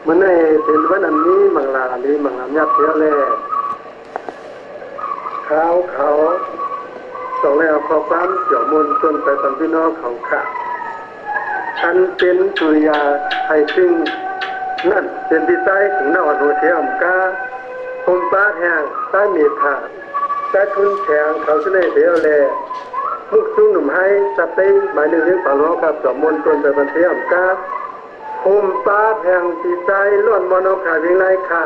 มันในเป็นวันอันนี้มังลานี้มังลายับเทียวแลเขาต้องแล้วข้อความเกี่ยวมนจนไปตามพี่น้องของข้าอันเป็นสุริยาไทยซึ่งนั่นเป็นที่ใต้ถึงนอนหัวเทียมกาคมป้าแห้งใต้เมีขาใต้ทุนแข็งเขาเสน่ห์เดียวแลมุกซุ้งหนุ่มให้สับเต้หมายหนึ่งเรื่องปากล้อกับสมมนจนไปตามเทียมกาคมป้าแห้งที่ใต้ล้วนมโนขาเพียงไรค่ะ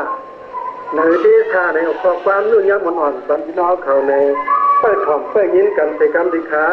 หรือที่ท่าในข้อความนุ่นยับมันอ่อนตามพี่น้องเขาในเปิดถ่อมเปิดยิ้มกันไปกรรมดีค่ะ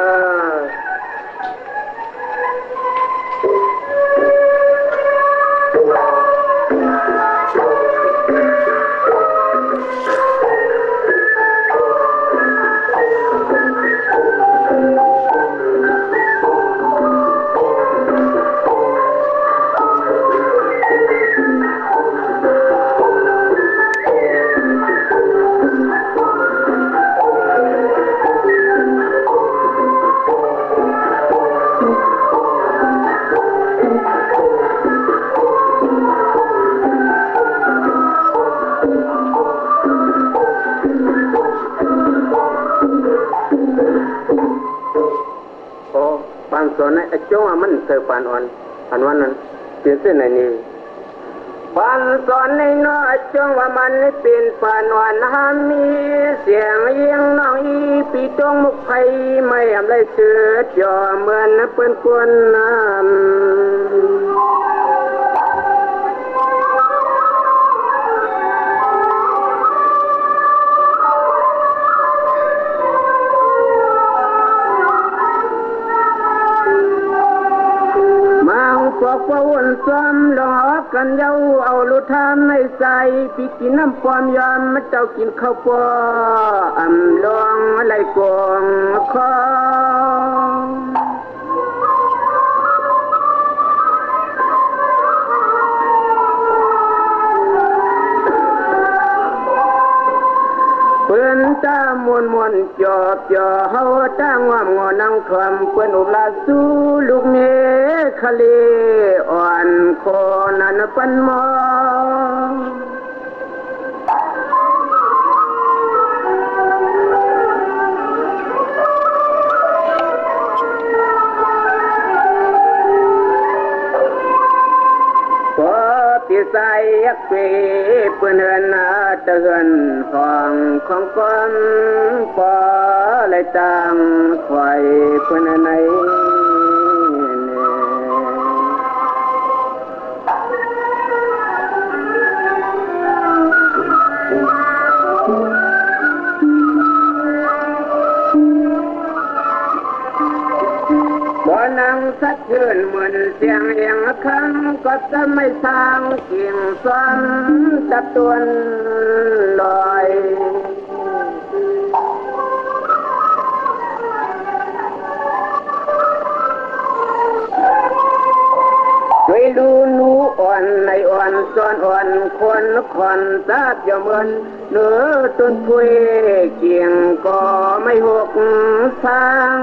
สอนไอ้จ้องมันเคยปานอ่อนอันวันนั้นเปลี่ยนเส้นไหนนี่ปานสอนในน้อยจ้องว่ามันเป็นปานอ่อนหามีเสียงเยียงน้องอีปีตรงมุกไผ่ไม่ทำไรเสือจ่อเหมือนเปิ้นกวนน้ำพวกวนซ้อมหลอกกันเย้าเอาลุทามในใส่ปีกินน้ำความยอมมาเจ้ากินข้าวปออ่ำลองอะไรกองคอเปิ้นตามวนจอบจ่อเฮาตั้งว่างอนังคำเปิ้นอุลาสู้ลูกเมฆะเลอ่อนคอนันปันมอที่ใส่ยักษ์เปืนเหินนาเตือนห้องของก้อนปอเลยจังควายเปืนในนังสักคืนเหมือนเสียงเอียงครั้งก็จะไม่สร้างเกี่ยงซ้อนจับตัวลอยด้วยลูอ่อนในอ่อนซ้อนอ่อนคนคนทราบอย่าเหมือนเนื้อต้นคุยเกี่ยงก็ไม่หกสร้าง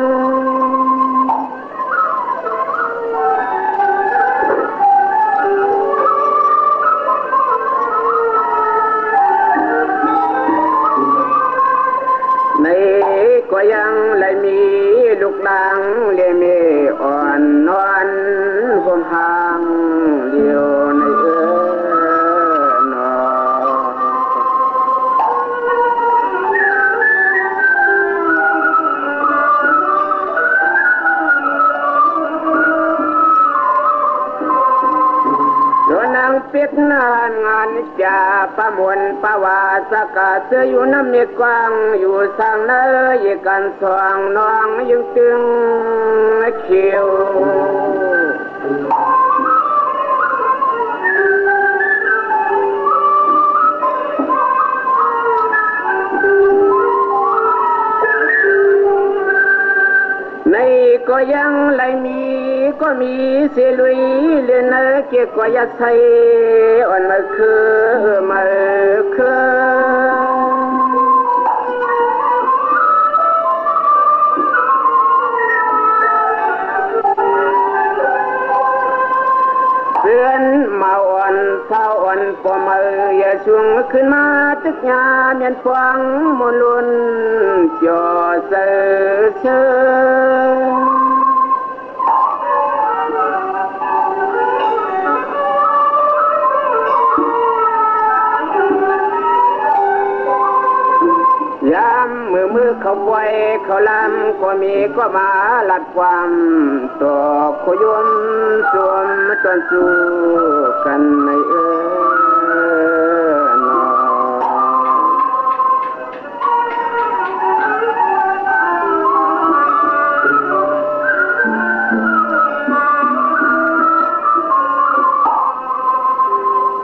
ก็ยังเลยมีลูกดังเลี้ยมีอ่อนนอนห่มห่างเดียวในนอปิดนานงานจ่าประมวลประวาสกาเสืออยู่น้ำมีกวางอยู่สร้างเนยกันสว่างน้องยึงตึงเขียวในก็ยังเลยมีก็มีเสลุยเลือนเกี่ยวกับยาใส่อ่อนมาคือเตือนมาอ่อนเศร้า ปอมืออย่าช่วงขึ้นมาตึกยาเมียนฟังมลุนจ่อเสือเชื่อยามมือเขาป่วยเขาลำก็มีก็มาหลัดความต่อขยมสวมจนสู้กันในนอ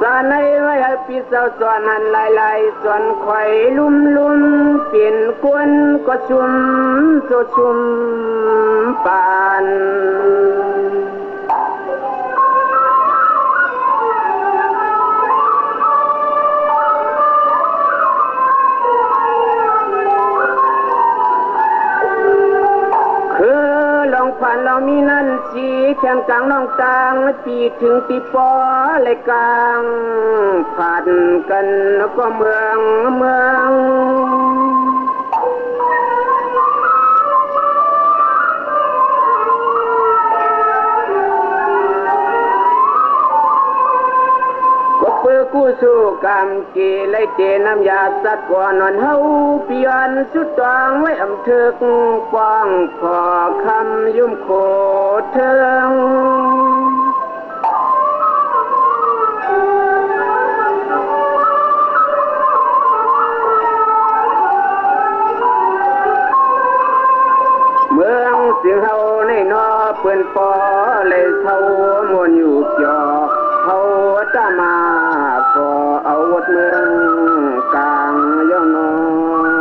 สาในไว้ปีเศร้าสวนหันลายสวนไข่ลุ่มเปลี่ยนกวนก็ชุ่มโซชุ่มปานผ่านเรามีนั่นสีแข่งกลางน้องตางปีถึงปีปอเลยกลางผ่านกันก็เมืองก็เพื่อกู้สู้กรรมกีเลยเจน้ำยาสัตว์ก่อนนอนเฮาเปลี่ยนสุดตางไว้อำทึกป้องขอคำยุ่มโคเทิงเมืองเสียงเฮาในนอเปื่อนปอเลยเท่ามวนอยู่จอเฮาจะมาก็เอาวัดเมืองกลางย่อนอน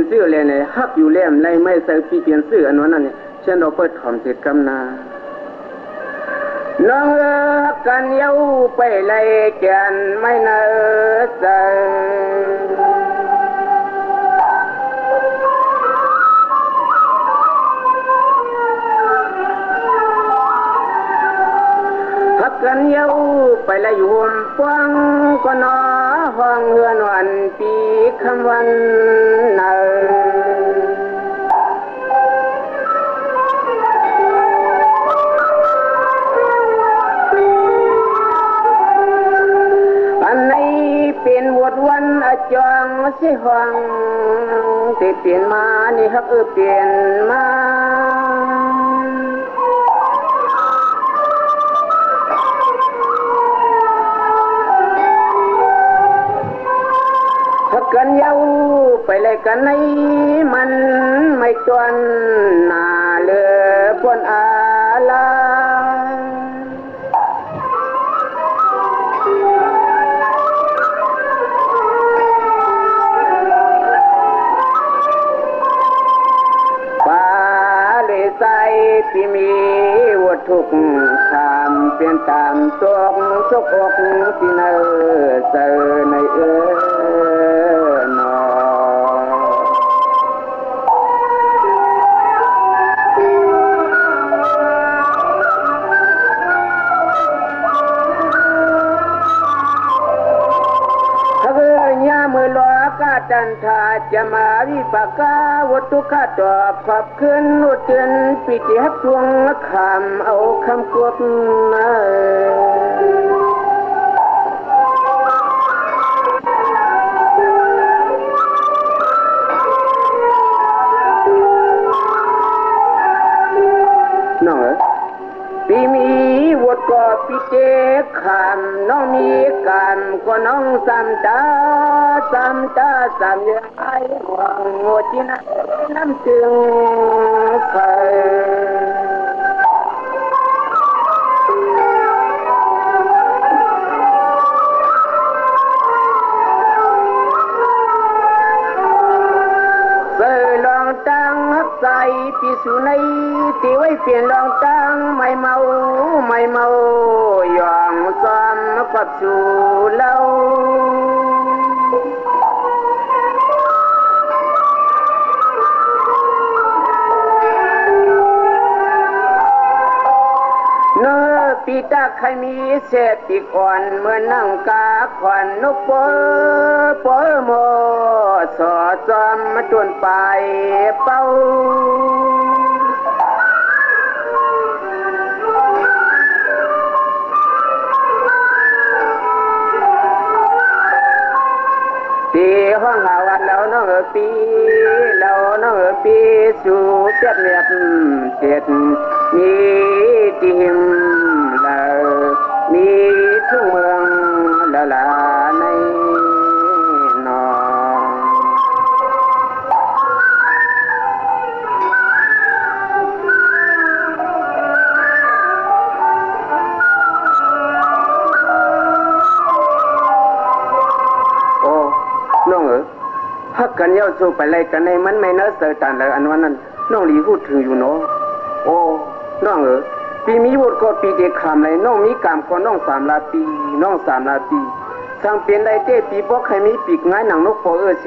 ชื่อเลยเนี่ยฮักอยู่เล่มไรไม่ใส่ปีเปลี่ยนชื่ออันนั้นนี่เช่นเราเปิดถอมเสร็จกำนาน้องกันเย้าไปเลยแกนไม่เนอใจฮักกันเย้าไปเลยอยู่ห่มฟางก็นอห้องเฮือนวันปีคำวันเนอเป็นวดวันอจองสิหวังที่เปลี่ยนมานี่ฮักเปลี่ยนมาฮักกันเย้าไปเลยกันในมันไม่จวนหน้าเลือปนอาลาที่มีวัตถุคำเปลี่ยนตามตกชกอกที่เนอเจอในนอมือลอกาจันทาจะมาวิปากาวัตถุข้าตอบขอบขึ้นอุดเตือนปิติฮักทวงคำเอาคำกวด ปีมีวดก็ปีเจขามน้องมีกันก็น้องสามตาสามเยอะไอ้หวังโง่ที่นั่นน้ำจึงเคยตั้งฮักใจปีสุนัยที่ไว้เปลี่ยนลองตั้งไม่เมายองซ้อมกับสู่เล่าเนื้อปีตาใครมีเศษปีก่อนเมื่อนั่งกาขวัญนกปอโมสอจอมมาจนไปเป้าตีห้องหาวันแล้วน้องปีสู่เจ็บเนียดเจ็ดมีทีมแล้วมีทุ่งเมืองละในนองโอ้น้องฮักกันเย้าสู้ไปเลยกันในมันไม่เนื้อเสือตันเลยอันวันนั้นน้องหลีพูดถึงอยู่เนาะโอ้น้องปีมีบุตรก็ปีเด็กขามเลยน้องมีกามก็น้อง3 ลาปีสังเปลี่ยนได้เต้ปีบ่ใครมีปีกง่ายหนังนกพอเส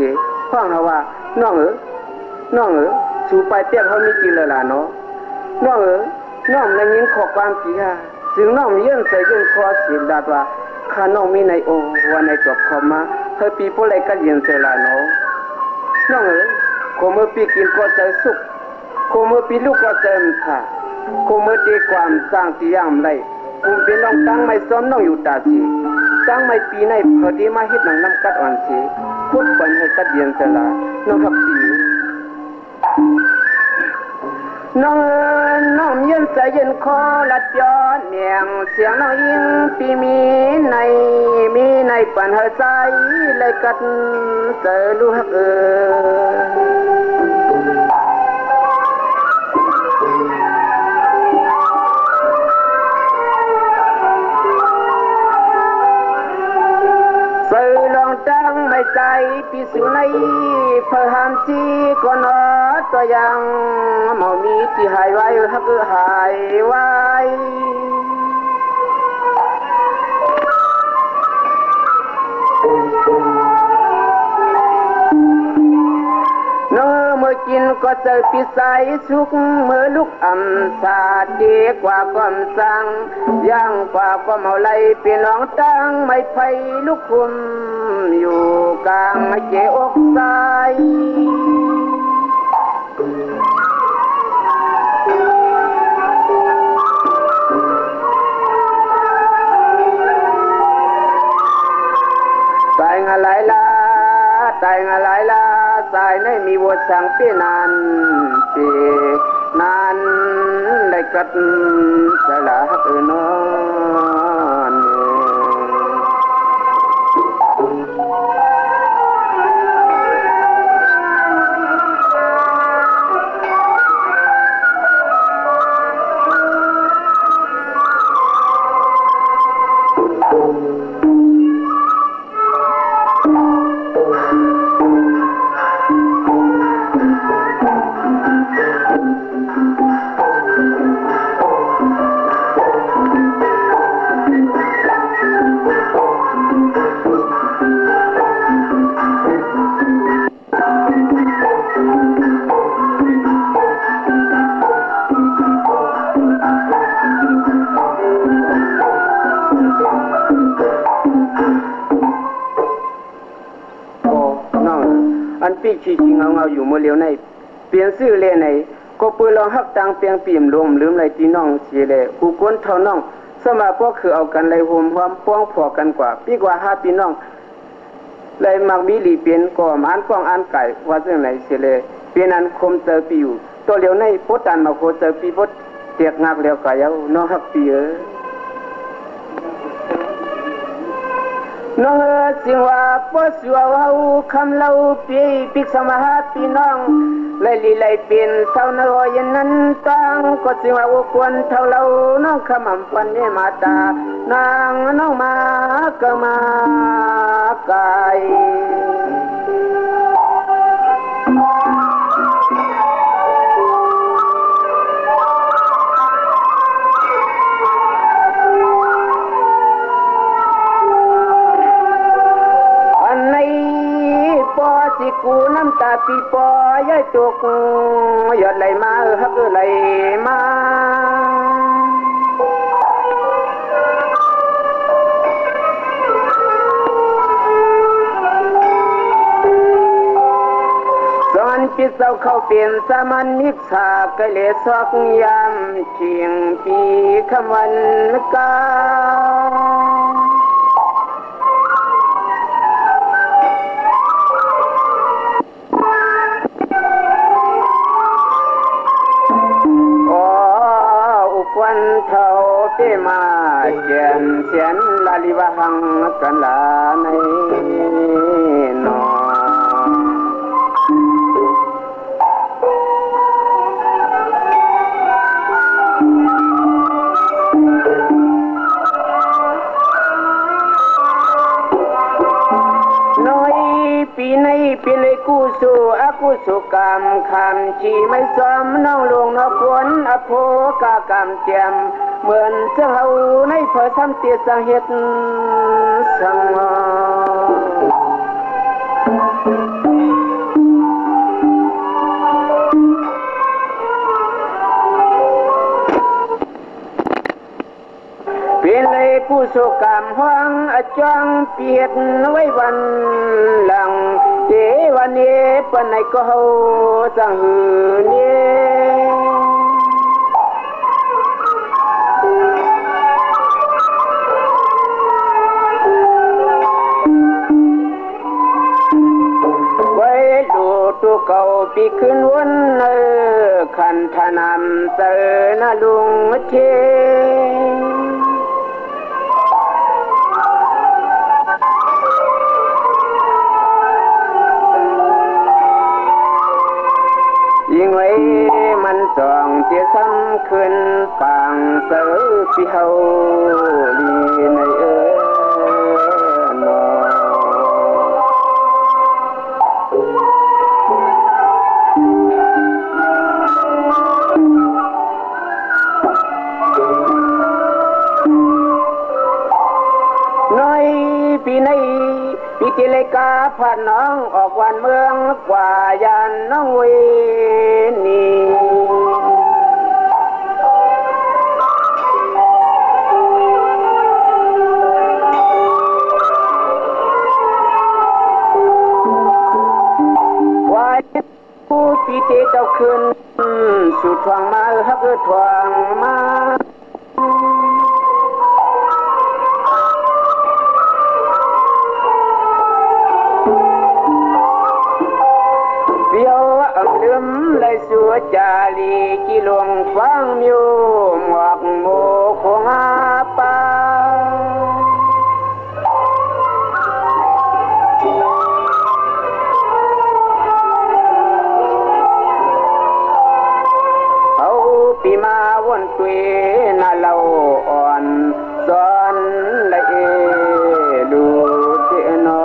ฟังเฮาว่าน้องสู่ไปเปียกเฮามีกินเลยล่ะเนาะน้องได้ยินข้อความปีฮะซึ่งน้องมีเยินใส่ยินคอเสียดาว่าข้าน้องมีในโอวันในจบคอมาเฮาปีบ่เลยก็เยินใส่ล่ะเนาะน้องโคเมื่อปีกินก็ใจสุขโคเมื่อปีลูกก็ใจมค่ะโคเมื่อตีความสร้างที่ยามไรกุมเป็นน้องตั้งไม่ซ้อมน้องอยู่ตาสีตั้งไม่ปีในพอดีมาเฮ็ดหนังน้ำกัดอ่อนสีพูดปันให้กัดเย็นเสลาน้องทับปีน้องเย็นใจเย็นคอลัดย้อนเนียงเสียงน้องยิงปีมีในปันเฮใจเลยกัดเจอลูกตั้งไม่ใจปีสุนัยเพื่อห้ามจีก็นอตัวยังหมอมีที่หายไว้ฮักหายไว้เมื่อกินก็เจอปีใสสุกเมื่อลุกอ่ำสาดีกว่าความสั่งย่างกว่าความเมาไหลพี่น้องตั้งไม่ไฟลุกคุมอยู่กลางเจอกใสตายงาไหลลาสายในมีวัวสังเปียนานได้กัดสลาฮักนอนอันปีชีจริงเอาอยู่เมื่อเลี้ยวในเปลี่ยนซื้อเลยในก็ปืนลองฮักตังเปียงปีมรวมลืมไรที่น้องเสียเลยกูก้นเท่าน้องสมาพวกคือเอากันไรโฮมความป้องพอกันกว่าปีกว่า5 ปีน้องไรมักมีหลีเปลี่ยนก่อมอันป้องอันไก่ว่าเรื่องไหนเสียเลยเปลี่ยนอันคมเจอปีอยู่ตัวเลี้ยวในโพตันมาโคเจอปีโพเต สียกงักเดียวก็ยังน้องฮักปีน้องสิว่าบ่สิว่าเฮาคำเล่าปีปิกสมาหาพี่น้องเลยลีเลยเป็นเท่าน้อยนั้นตั้งก็สิว่าควรเท่าเราน้องคำมั่นปันนี่มาตานางน้องมาก็มาไกลสิกูน้ำตาปีปอยายจุกยอดไหลมาฮักไหลมาสอนปิดเศร้าเข้าเปลี่ยนสามัญนิสากะเลสอกยามเชียงปีคำวันกาวันเท่าเตมาเจียนเสียนลาลิวหังกันลาในนอน้อยปีในปีเลยกูสู่อากูสุกรรมคำชีไม่ซ้อมน้องลวงนอกวนอโภกากรรมเจียมเหมือนเจ้าในเผยทำเตียสังเหตุสังเป็นเลยผู้โศกรรมห้องอจังเปียดไว้วันหลังเจวันนี้ปนไหนก็เฮาสังหือเนี่ยไว้ดูตัวเก่าปีขึ้นวันขันธนำเตอนาลุงเชยิ่งไว้มันส่องเตี้ยซ้ำขึ้นปางเสือพี่เฮาลีในนอน้อยปีในปีที่เลยกาผ่านน้องออกวันเมืองกว่ายานน้องเวนีว่าผู้ปีเตเจ้าขึ้นสุดทวงมาฮักทวงมาลืมเลยสัวจาลีกิลวงฟังมิวหมวกโมคงอาปาเอาปีมาวนตุยน่าเล่าอ่อนสอนละเอดูเจนอ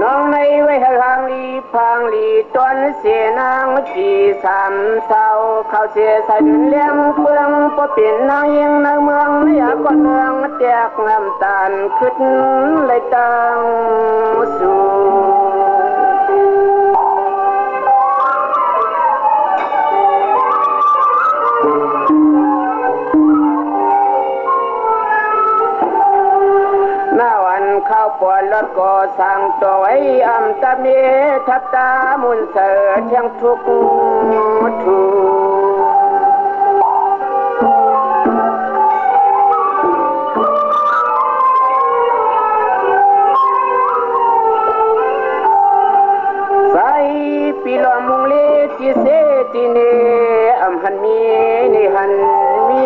น้องในไว้ทางลีพา เสียนางจีสามเศร้าเขาเสียใส่เลี้ยงเปลืองปะเป็นนางยิงในเมืองไม่อยากก่อนเมืองแตกน้ำตาลขึ้นเลยตังสู่ข้าวปอนรถก็สั่งตัวไว้อำตะเมทับตามุนเสือเที่ยงทุกทูใส่ปีลอมุงเลที่เสติเนอำหันมีนี่หันมี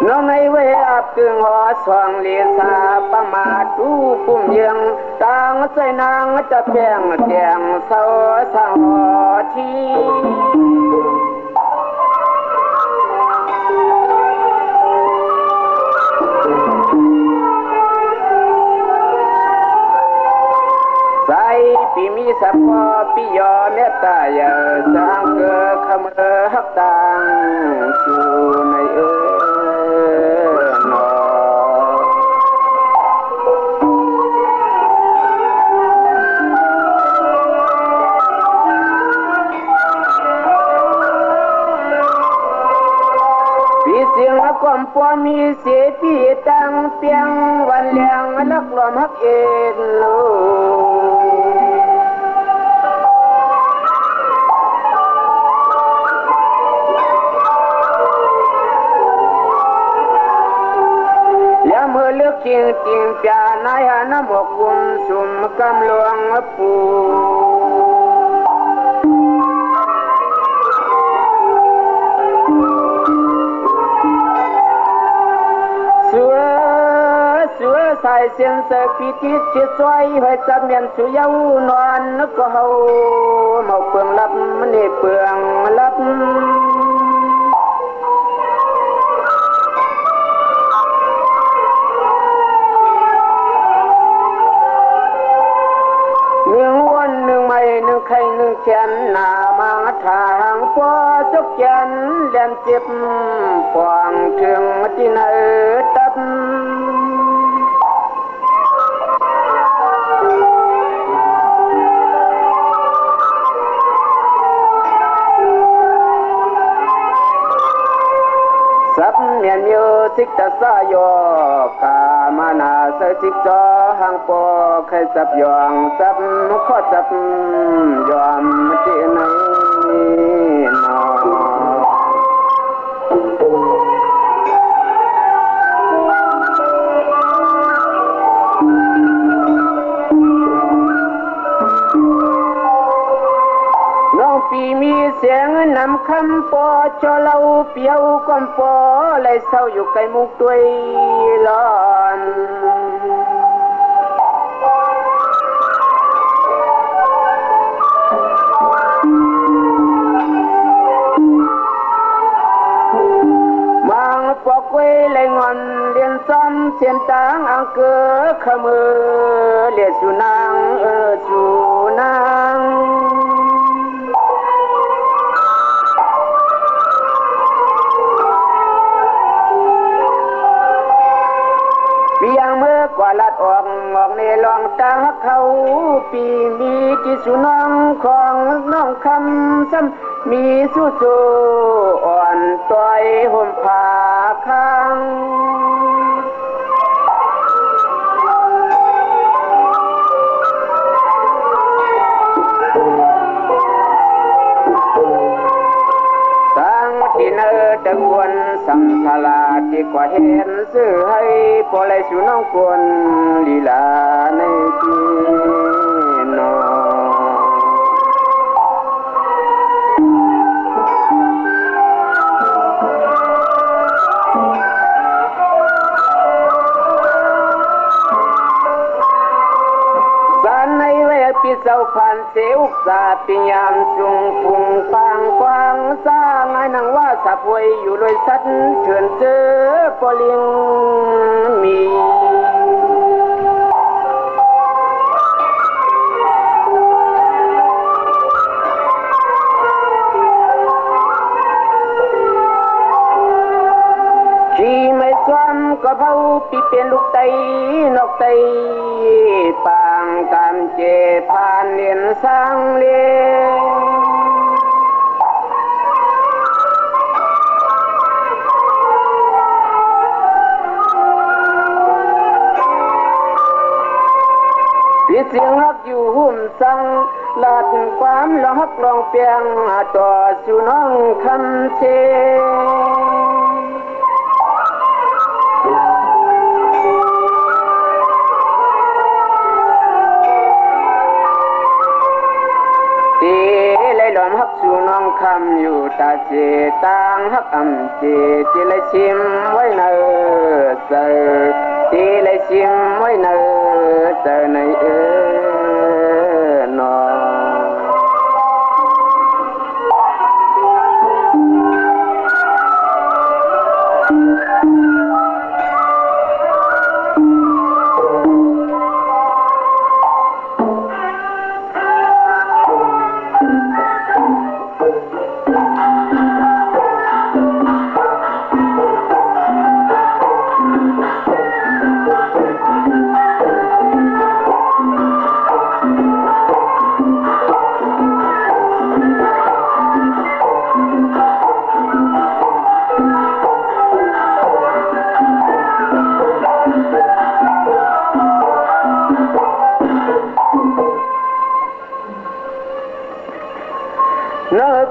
น้องในเวอับกึ่งหอสว่างเลสาประมาดูปุ่มยังต่างใจนางจะแป้งแดงเศร้าสังหอที่ใส่ปีมีสัพพอปียอเมตตาเยอสังเกอขมเอหักตังชูในความปอมีเสียปีตังเปียงวันเลี้ยงลักลมฮักเอ็นโลแล้วเมื่อเลือกจริงจริงปีนายหน้าหมกกุมสุมกำหลวงปูใส่เสียงเสกพิจิตรสวยให้จับเมียนสุยาวนอนนึกก็เฮาเมาเปลืองลับมันนี่เปลืองลับหนึ่งวันหนึ่งไม่หนึ่งใครหนึ่งแขนหน้ามาทางปอจกแขนแหลมเจ็บปวงถึงที่ไหนตัดสับเมียนมิวสิกตะสายโยกามานาเสจิกจอหังปอใครสับยองสับข้อสับยอมที่ไหนนอปีมีเสียงนำคำปอจอเราเปียวก้อมปอเลยเศร้าอยู่ไกลมุกด้วยลอนมังปอกเวเลยงอนเลียนซ้ำเสียนตางอังเกอขมือเลียสุนางสุนางกว่าลัดออกในลองตาเขาปีมีที่สุน้องของน้องคำซ้ำมีสู้สู้อ่อนต่อยห่มผ้าข้างที่เนอตะกวนสัมสลาที่กว่าเห็นซื้อให้พอเลยสู่น้องกวนลีลาในที่นอสารในเวที เจ้าผ่านเสอุกษาปิยามจุงพุงฟางกวางสร้างไอ้นังว่าสะพวยอยู่ลอยสัตเถื่อนเจอปอลิงมีก็เผาปีเป็นลูกไตนกไตปางกามเจผ่านเลียนสร้างเลปีเสียงฮักอยู่หุ่มสังลาดความลองฮักลองเปียงต่อสู่น้องคำเชลมฮักสู่น้องคำอยู่ตาเจต่างฮักอำเจที่เลยชิมไว้เนอเสอที่เลยชิมไว้เนอเสอในนอ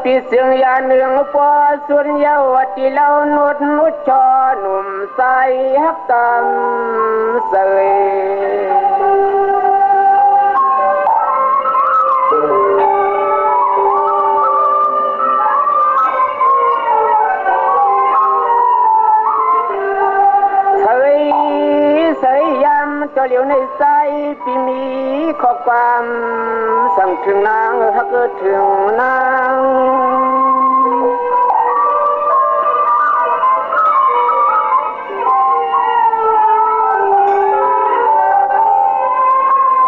ปีเสียงยาเนืองปอสุนยาวที่เล่านุดนุชอหนุ่มใสฮักตำเสยเจ้าเหลียวในใจปีมีข้อความสั่งถึงนางฮักถึงนาง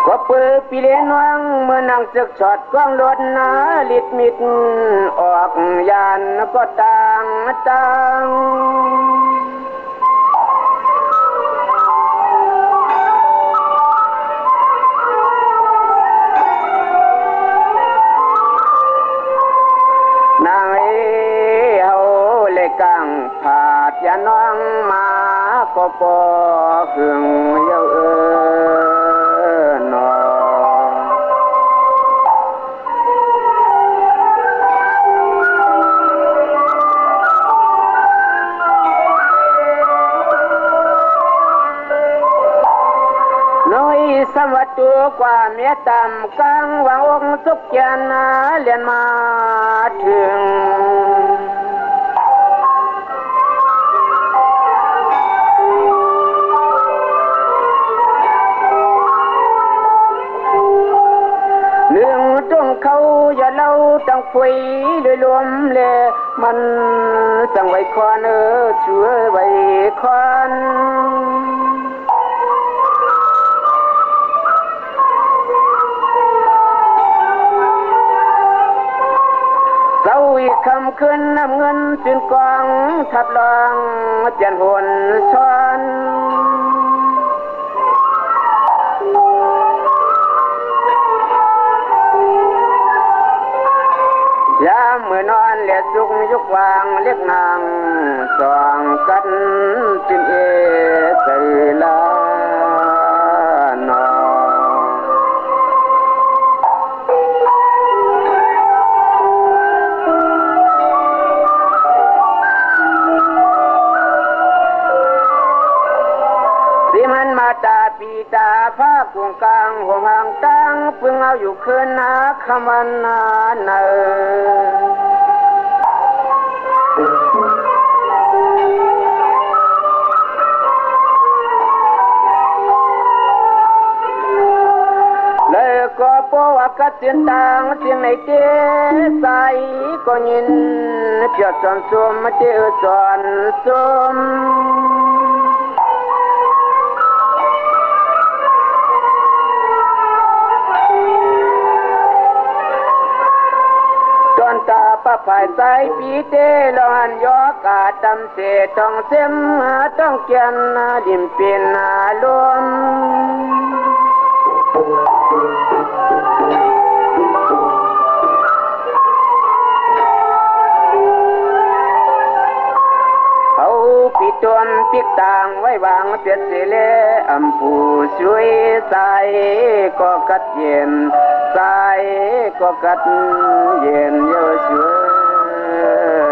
ก็เปิดปีเลนวังเมื่อนางจึกชอดกล้องรถนาลิดมิดออกยานก็ต่างกังผาดยาน้องมาก็ปอเครื่องเยานอน้อยสวัสดิ์กว่าเมียต่ำกลางวางองค์สุขยานาเลียนมาถึงเขาอย่าเล่าตั้งคุยเลยรวมเลยมันสั่งไว้ควันช่วยไว้ควันเศร้าอีกคำขึ้นน้ำเงินจืนกองทับลองเจียนหวนซ้อนยามเมื่อนอนเลียสุกยุกวางเรียกนางสองกันจินเอสื่อลานอสิมันมาตาปีตาผ้ากวงกลางห่วงห่างตั้งเพิ่งเอาอยู่คืนนาคมันนาเนอเลยก็ป ว่ากัดเสียนต่างเสียงในเตใสก็ยินเปียดสอนสวมมาเจอสอนสมจอนตาป้าฝ่ายใสปีเตลอนยอกาดำเสต้องเสียมต้องเกียนดิมเป็นลมปิดจนปิกต่างไว้วางเสียเสลอำผู้ช่วยใส่ก็กัดเย็นใส่ก็กัดเย็นเยอะช่วย